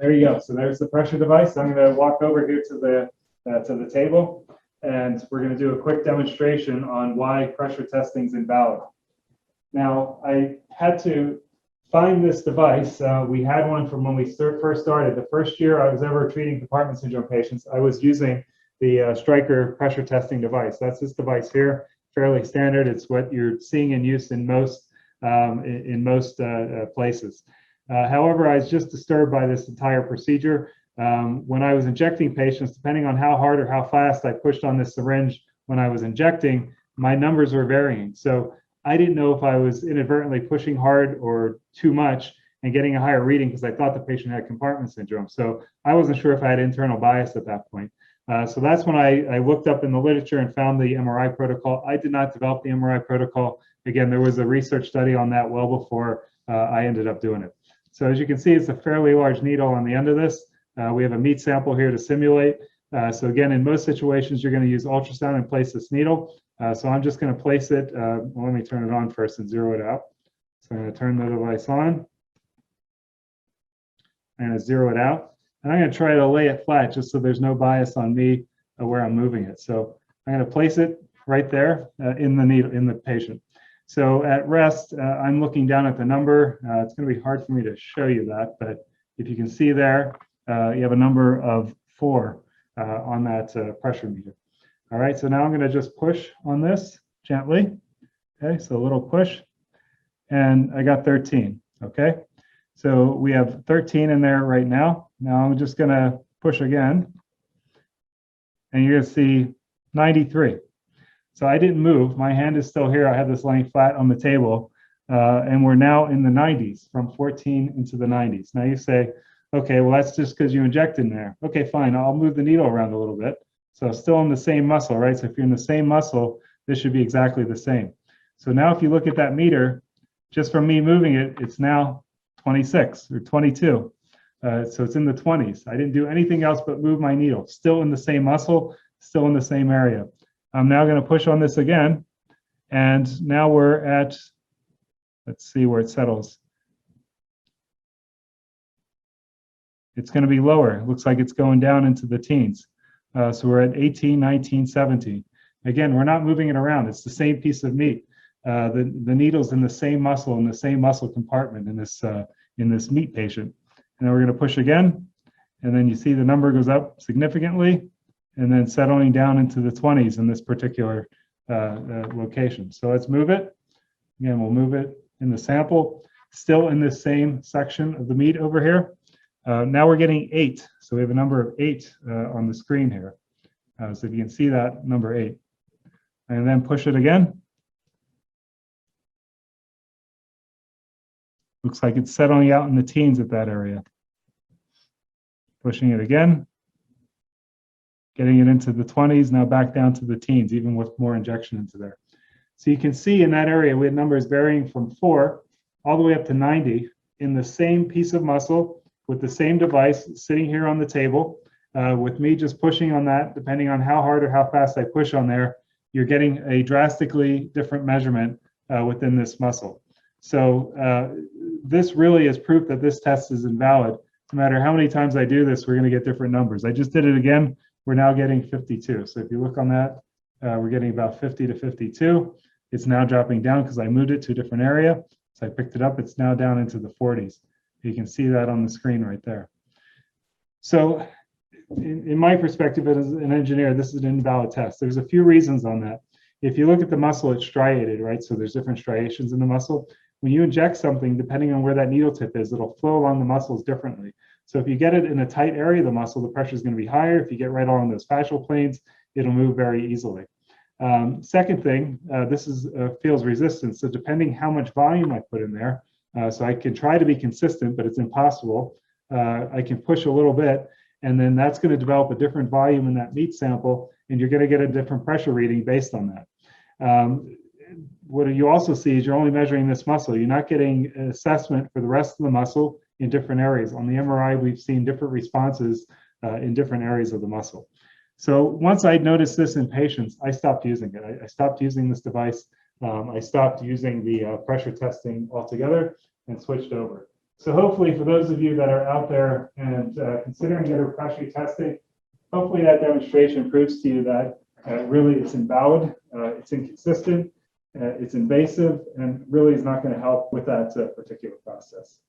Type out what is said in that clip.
There you go. So there's the pressure device. I'm going to walk over here to the table, and we're going to do a quick demonstration on why pressure testing is invalid. Now, I had to find this device. We had one from when we first started. The first year I was ever treating compartment syndrome patients, I was using the Stryker pressure testing device. That's this device here, fairly standard. It's what you're seeing in use in most places. However, I was just disturbed by this entire procedure. When I was injecting patients, depending on how hard or how fast I pushed on this syringe when I was injecting, my numbers were varying. So I didn't know if I was inadvertently pushing hard or too much and getting a higher reading because I thought the patient had compartment syndrome. So I wasn't sure if I had internal bias at that point. So that's when I looked up in the literature and found the MRI protocol. I did not develop the MRI protocol. Again, there was a research study on that well before I ended up doing it. So as you can see, it's a fairly large needle on the end of this. We have a meat sample here to simulate. So again, in most situations, you're going to use ultrasound and place this needle. So I'm just going to place it. Well, let me turn it on first and zero it out. So I'm going to turn the device on. I'm going to zero it out. And I'm going to try to lay it flat just so there's no bias on me where I'm moving it. So I'm going to place it right there in the needle, in the patient. So at rest, I'm looking down at the number. It's going to be hard for me to show you that, but if you can see there, you have a number of 4 on that pressure meter. All right, so now I'm going to just push on this gently. Okay, so a little push, and I got 13. Okay, so we have 13 in there right now. Now I'm just going to push again, and you're going to see 93. So I didn't move. My hand is still here. I have this laying flat on the table, and we're now in the 90s, from 14 into the 90s. Now you say, okay, well, that's just because you injected in there. Okay, fine. I'll move the needle around a little bit. So still in the same muscle, right? So if you're in the same muscle, this should be exactly the same. So now if you look at that meter, just from me moving it, it's now 26 or 22. So it's in the 20s. I didn't do anything else but move my needle. Still in the same muscle, still in the same area. I'm now going to push on this again, and now we're at, let's see where it settles. It's going to be lower. It looks like it's going down into the teens. So we're at 18, 19, 17. Again, we're not moving it around. It's the same piece of meat. The needle's in the same muscle, in the same muscle compartment in this meat patient. And then we're going to push again, and then you see the number goes up significantly, and then settling down into the 20s in this particular location. So let's move it. Again, we'll move it in the sample, still in this same section of the meat over here. Now we're getting 8. So we have a number of 8 on the screen here. So if you can see that, number 8. And then push it again. Looks like it's settling out in the teens at that area. Pushing it again. Getting it into the 20s, now back down to the teens, even with more injection into there. So you can see in that area, we had numbers varying from 4 all the way up to 90 in the same piece of muscle with the same device sitting here on the table. With me just pushing on that, depending on how hard or how fast I push on there, you're getting a drastically different measurement within this muscle. So this really is proof that this test is invalid. No matter how many times I do this, we're going to get different numbers. I just did it again. We're now getting 52. So if you look on that, we're getting about 50 to 52. It's now dropping down because I moved it to a different area. So I picked it up. It's now down into the 40s. You can see that on the screen right there. So in my perspective as an engineer, this is an invalid test. There's a few reasons on that. If you look at the muscle, it's striated, right? So there's different striations in the muscle. When you inject something, depending on where that needle tip is, it'll flow along the muscles differently. So if you get it in a tight area of the muscle, the pressure is going to be higher. If you get right along those fascial planes, it'll move very easily. Second thing, this is feels resistance. So depending how much volume I put in there, so I can try to be consistent, but it's impossible. I can push a little bit, and then that's going to develop a different volume in that meat sample, and you're going to get a different pressure reading based on that. What you also see is you're only measuring this muscle. You're not getting an assessment for the rest of the muscle in different areas. On the MRI, we've seen different responses in different areas of the muscle. So once I noticed this in patients, I stopped using it. I stopped using this device. I stopped using the pressure testing altogether and switched over. So hopefully for those of you that are out there and considering pressure testing, hopefully that demonstration proves to you that really it's invalid, it's inconsistent, it's invasive, and really is not going to help with that particular process.